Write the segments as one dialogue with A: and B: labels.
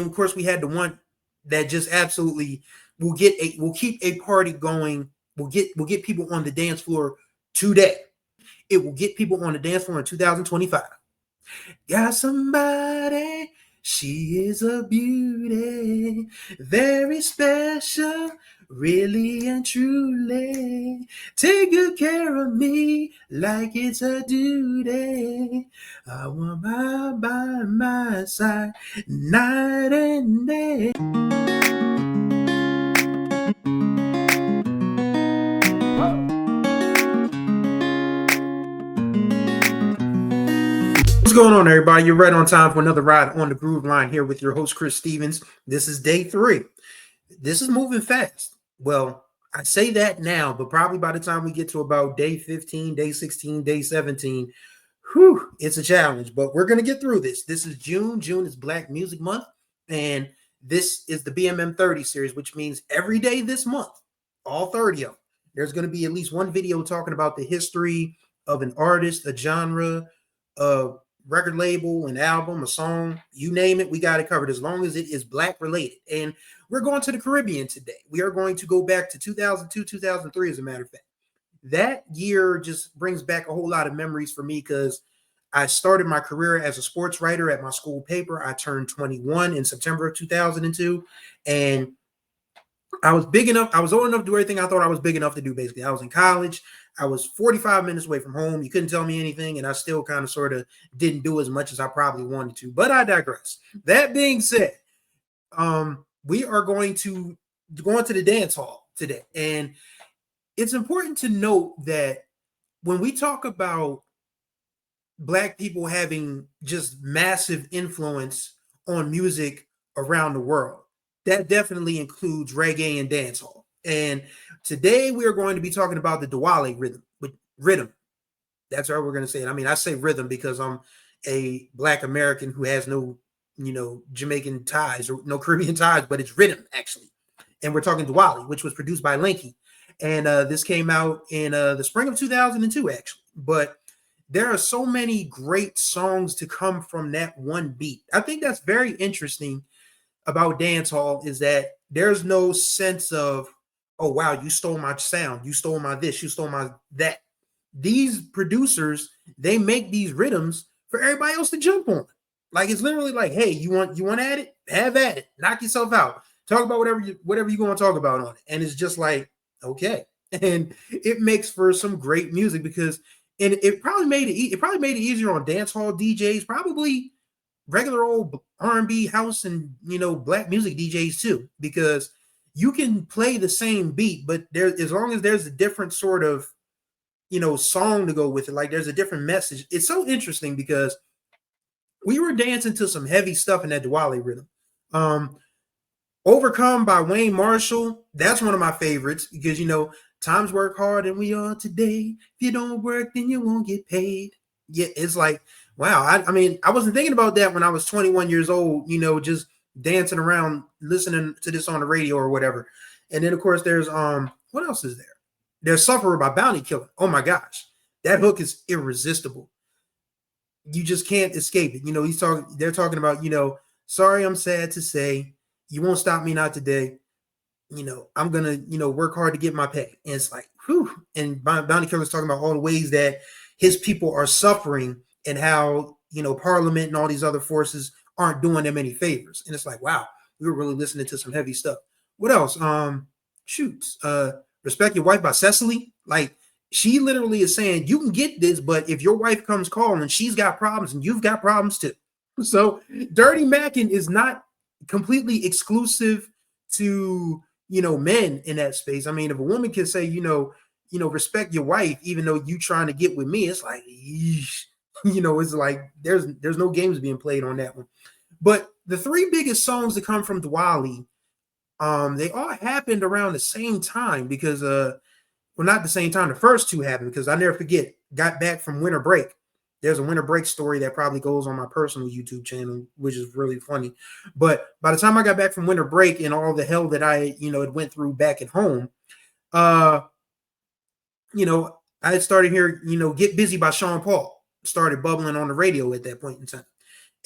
A: of course, we had the one that just absolutely will keep a party going. Will get people on the dance floor today. It will get people on the dance floor in 2025. Got somebody, she is a beauty, very special, really and truly. Take good care of me like it's a duty. I want her by my side night and day. What's going on, everybody? You're right on time for another ride on the Groove Line here with your host, Chris Stevens. This is day 3. This is moving fast. Well, I say that now, but probably by the time we get to about day 15, day 16, day 17, it's a challenge, but we're going to get through this. This is June. June is Black Music Month, and this is the BMM 30 series, which means every day this month, all 30 of them, there's going to be at least one video talking about the history of an artist, a genre, a record label, an album, a song, you name it, we got it covered as long as it is Black related. And we're going to the Caribbean today. We are going to go back to 2002, 2003, as a matter of fact. That year just brings back a whole lot of memories for me because I started my career as a sports writer at my school paper. I turned 21 in September of 2002, and I was big enough. I was old enough to do everything I thought I was big enough to do, basically. I was in college. I was 45 minutes away from home. You couldn't tell me anything, and I still kind of sort of didn't do as much as I probably wanted to. But I digress. That being said, we are going to go into the dance hall today. And it's important to note that when we talk about Black people having just massive influence on music around the world, that definitely includes reggae and dancehall. And today we are going to be talking about the Diwali rhythm. That's how we're going to say it. I mean, I say rhythm because I'm a Black American who has no, Jamaican ties or no Caribbean ties, but it's rhythm actually. And we're talking Diwali, which was produced by Lenky. And this came out in the spring of 2002, actually. But there are so many great songs to come from that one beat. I think that's very interesting about dancehall is that there's no sense of, oh, wow, you stole my sound, you stole my this, you stole my that. These producers, they make these rhythms for everybody else to jump on. Like it's literally like, hey, you want at it? Have at it. Knock yourself out. Talk about whatever you're going to talk about on it. And it's just like, okay. And it makes for some great music because and it probably made it easier on dancehall DJs, probably regular old R&B house and Black music DJs too, because you can play the same beat, but as long as there's a different sort of song to go with it, like there's a different message. It's so interesting because we were dancing to some heavy stuff in that Diwali rhythm. Overcome by Wayne Marshall, that's one of my favorites because times work hard and we are today. If you don't work, then you won't get paid. Yeah, it's like, wow. I mean, I wasn't thinking about that when I was 21 years old, just dancing around, listening to this on the radio or whatever. And then, of course, there's, what else is there? There's Sufferer by Bounty Killer. Oh, my gosh. That hook is irresistible. You just can't escape it. They're talking about, sorry, I'm sad to say, you won't stop me not today. I'm going to, work hard to get my pay. And it's like, whew. And Bounty Killer's talking about all the ways that his people are suffering and how, Parliament and all these other forces aren't doing them any favors. And it's like, wow, we were really listening to some heavy stuff. What else? Respect Your Wife by Cecily. Like, she literally is saying, you can get this, but if your wife comes calling, she's got problems and you've got problems too. So Dirty Mackin is not completely exclusive to men in that space. I mean, if a woman can say, respect your wife, even though you trying to get with me, it's like, yeesh. It's like there's no games being played on that one. But the 3 biggest songs that come from Diwali, they all happened around the same time because not the same time. The first 2 happened because I never forget. Got back from winter break. There's a winter break story that probably goes on my personal YouTube channel, which is really funny. But by the time I got back from winter break and all the hell that I, had went through back at home, I had started hearing, Get Busy by Sean Paul started bubbling on the radio at that point in time.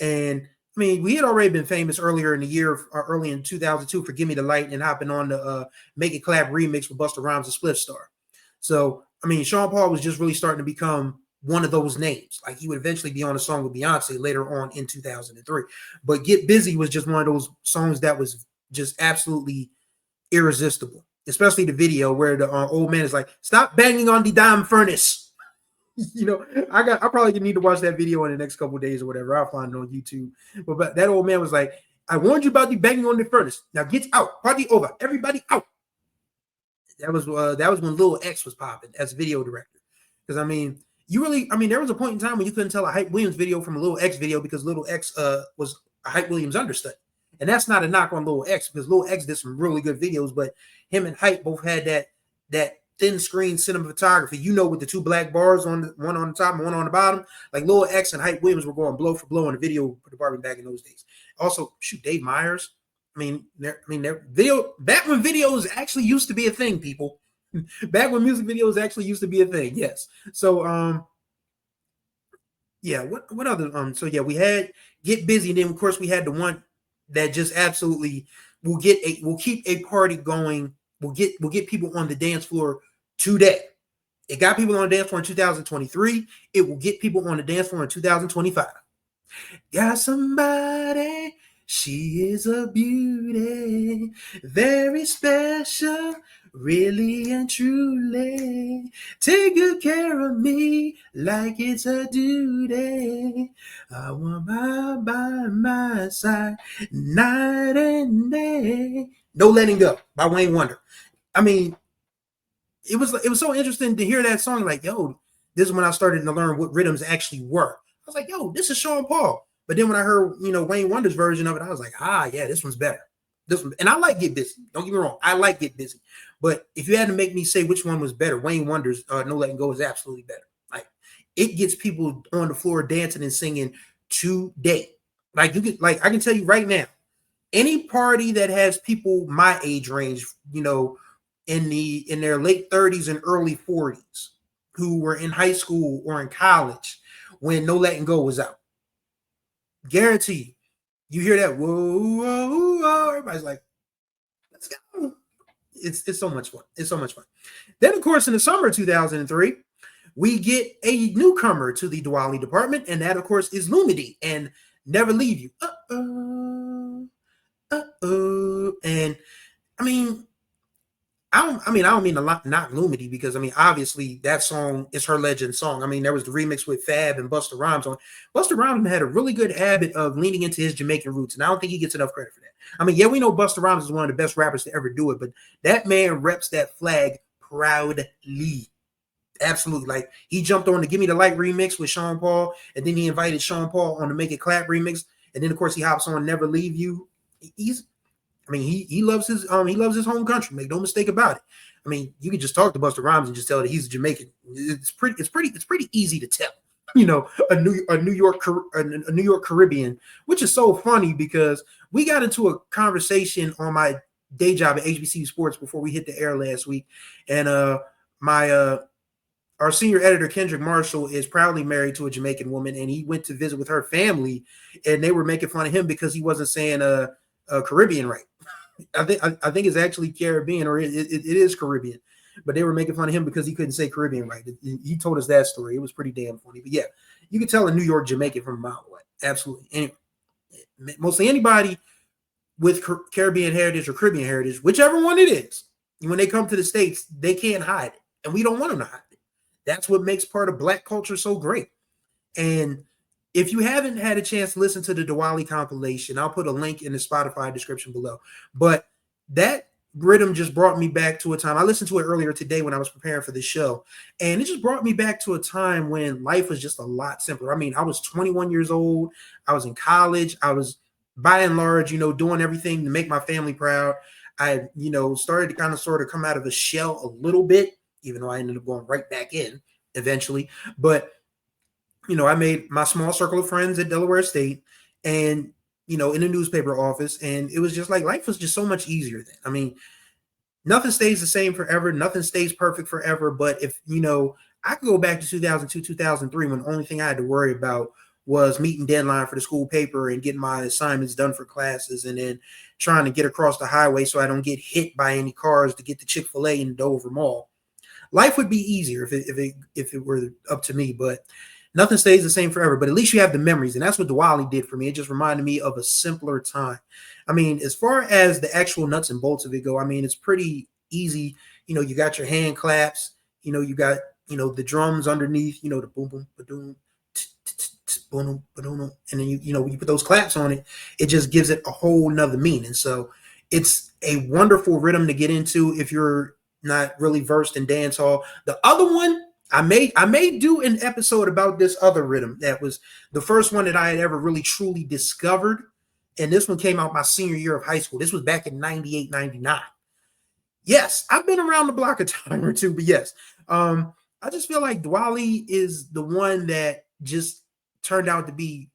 A: And I mean, we had already been famous earlier in the year, early in 2002, for "Give Me the Light" and hopping on the "Make It Clap" remix with Busta Rhymes and Spliff Star. So, I mean, Sean Paul was just really starting to become one of those names. Like, he would eventually be on a song with Beyonce later on in 2003. But "Get Busy" was just one of those songs that was just absolutely irresistible, especially the video where the old man is like, "Stop banging on the damn furnace." I probably need to watch that video in the next couple of days or whatever. I'll find it on YouTube. But that old man was like, "I warned you about the banging on the furnace. Now get out. Party over. Everybody out." That was when Lil X was popping as video director. Because there was a point in time when you couldn't tell a Hype Williams video from a Lil X video because Lil X was a Hype Williams understudy. And that's not a knock on Lil X, because Lil X did some really good videos, but him and Hype both had that thin screen cinematography, with the two black bars one on the top and one on the bottom. Like, Lil X and Hype Williams were going blow for blow in the video department back in those days. Also, Dave Myers. Their video, back when videos actually used to be a thing, people. Back when music videos actually used to be a thing, yes. So, yeah. What other? So yeah, we had "Get Busy," and then of course we had the one that just absolutely will keep a party going. Will get people on the dance floor today. It got people on the dance floor in 2023. It will get people on the dance floor in 2025. Got somebody, she is a beauty, very special, really and truly. Take good care of me like it's a duty. I want her by my side night and day. No Letting Go by Wayne Wonder. I mean, it was so interesting to hear that song. Like, yo, this is when I started to learn what rhythms actually were. I was like, yo, this is Sean Paul. But then when I heard, Wayne Wonder's version of it, I was like, yeah, this one's better. And I like Get Busy. Don't get me wrong, I like Get Busy. But if you had to make me say which one was better, Wayne Wonder's No Letting Go is absolutely better. Like, it gets people on the floor dancing and singing today. Like, I can tell you right now, any party that has people my age range, in their late 30s and early 40s, who were in high school or in college when No Letting Go was out, guarantee you hear that whoa, whoa, whoa, everybody's like, let's go. It's so much fun. It's so much fun. Then, of course, in the summer of 2003, we get a newcomer to the Diwali department, and that, of course, is Lumidee and Never Leave You. And I don't mean to knock Lumidee, because obviously that song is her legend song. There was the remix with Fab and Busta Rhymes on. Busta Rhymes had a really good habit of leaning into his Jamaican roots, and I don't think he gets enough credit for that. Yeah, we know Busta Rhymes is one of the best rappers to ever do it, but that man reps that flag proudly. Absolutely. Like, he jumped on the "Give Me the Light" remix with Sean Paul, and then he invited Sean Paul on the "Make It Clap" remix, and then of course he hops on "Never Leave You." He loves his home country. Make no mistake about it. You can just talk to Busta Rhymes and just tell that he's a Jamaican. It's pretty easy to tell. A New York Caribbean, which is so funny because we got into a conversation on my day job at HBCU Sports before we hit the air last week, and our senior editor Kendrick Marshall is proudly married to a Jamaican woman, and he went to visit with her family, and they were making fun of him because he wasn't saying Caribbean right. I think it's actually Caribbean, or it is Caribbean, but they were making fun of him because he couldn't say Caribbean right. He told us that story. It was pretty damn funny. But yeah, you can tell a New York Jamaican from a mile away. Absolutely. Anyway, mostly anybody with Caribbean heritage or Caribbean heritage, whichever one it is, when they come to the States, they can't hide it, and we don't want them to hide it. That's what makes part of Black culture so great. And if you haven't had a chance to listen to the Diwali compilation, I'll put a link in the Spotify description below. But that rhythm just brought me back to a time. I listened to it earlier today when I was preparing for this show, and it just brought me back to a time when life was just a lot simpler. I was 21 years old. I was in college. I was, by and large, doing everything to make my family proud. I, started to kind of sort of come out of the shell a little bit, even though I ended up going right back in eventually. But I made my small circle of friends at Delaware State, and, in the newspaper office. And it was just like, life was just so much easier then. Nothing stays the same forever. Nothing stays perfect forever. But if, I could go back to 2002, 2003, when the only thing I had to worry about was meeting deadline for the school paper and getting my assignments done for classes, and then trying to get across the highway so I don't get hit by any cars to get to Chick-fil-A in Dover Mall. Life would be easier if it were up to me, but nothing stays the same forever. But at least you have the memories, and that's what Diwali did for me. It just reminded me of a simpler time. I mean, as far as the actual nuts and bolts of it go, I mean, it's pretty easy. You got your hand claps. You got the drums underneath. The boom boom ba-doom, boom boom, and then you put those claps on it. It just gives it a whole nother meaning. So it's a wonderful rhythm to get into if you're not really versed in dance hall. The other one, I may do an episode about this other rhythm. That was the first one that I had ever really truly discovered. And this one came out my senior year of high school. This was back in 98, 99. Yes, I've been around the block a time or two, but yes. I just feel like Diwali is the one that just turned out to be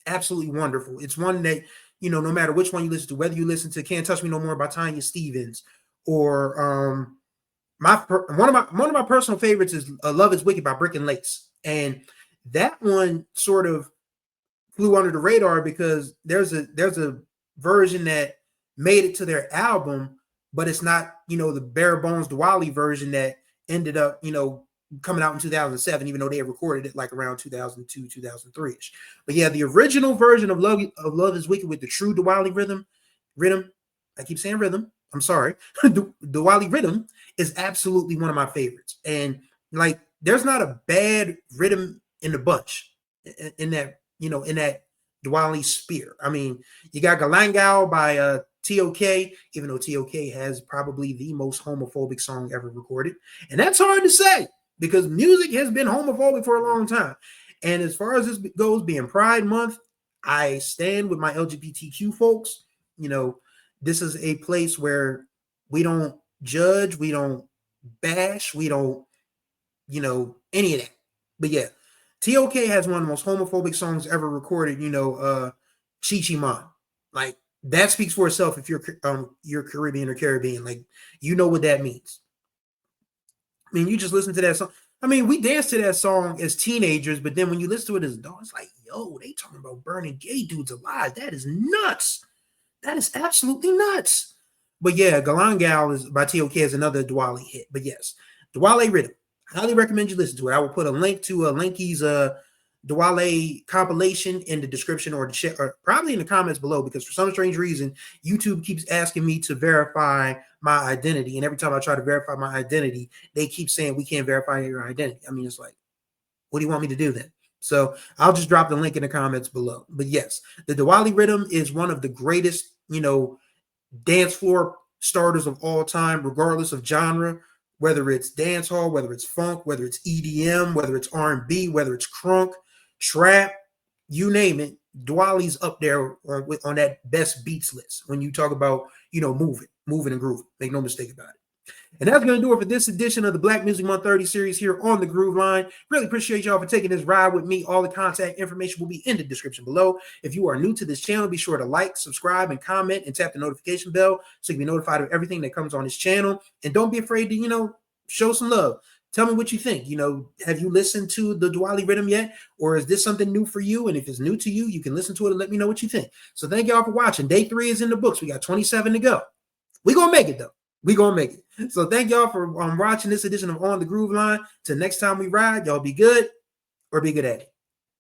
A: absolutely wonderful. It's one that, no matter which one you listen to, whether you listen to Can't Touch Me No More by Tanya Stevens, or one of my personal favorites is Love Is Wicked by Brick and Lace. And that one sort of flew under the radar because there's a version that made it to their album, but it's not, the bare bones Diwali version that ended up, coming out in 2007, even though they had recorded it like around 2002, 2003-ish. But yeah, the original version of Love Is Wicked with the true Diwali rhythm, I keep saying rhythm, I'm sorry, Diwali Riddim is absolutely one of my favorites. And like, there's not a bad rhythm in the bunch in that, in that Diwali spear. I mean, you got Galangal by T.O.K, even though T.O.K has probably the most homophobic song ever recorded. And that's hard to say because music has been homophobic for a long time. And as far as this goes, being Pride Month, I stand with my LGBTQ folks. This is a place where we don't judge, we don't bash, we don't, any of that. But yeah, T.O.K has one of the most homophobic songs ever recorded, Chi Chi Man. Like, that speaks for itself if you're Caribbean or Caribbean. Like, you know what that means. I mean, you just listen to that song. I mean, we danced to that song as teenagers, but then when you listen to it as adults, it's like, yo, they talking about burning gay dudes alive. That is nuts. That is absolutely nuts. But yeah, Galangal is by T.O.K is another Diwali hit. But yes, Diwali Riddim. I highly recommend you listen to it. I will put a link to Lenky's Diwali compilation in the description or probably in the comments below, because for some strange reason, YouTube keeps asking me to verify my identity. And every time I try to verify my identity, they keep saying we can't verify your identity. I mean, it's like, what do you want me to do then? So I'll just drop the link in the comments below. But yes, the Diwali Riddim is one of the greatest, dance floor starters of all time, regardless of genre, whether it's dance hall, whether it's funk, whether it's EDM, whether it's R&B, whether it's crunk, trap, you name it. Diwali's up there on that best beats list when you talk about, moving and grooving. Make no mistake about it. And that's going to do it for this edition of the Black Music Month 30 series here on the Groove Line. Really appreciate y'all for taking this ride with me. All the contact information will be in the description below. If you are new to this channel, be sure to like, subscribe, and comment, and tap the notification bell so you can be notified of everything that comes on this channel. And don't be afraid to, show some love. Tell me what you think. Have you listened to the Diwali Riddim yet? Or is this something new for you? And if it's new to you, you can listen to it and let me know what you think. So thank y'all for watching. Day 3 is in the books. We got 27 to go. We're going to make it, though. We're going to make it. So thank y'all for watching this edition of On the Groove Line. Till next time we ride, y'all be good or be good at it.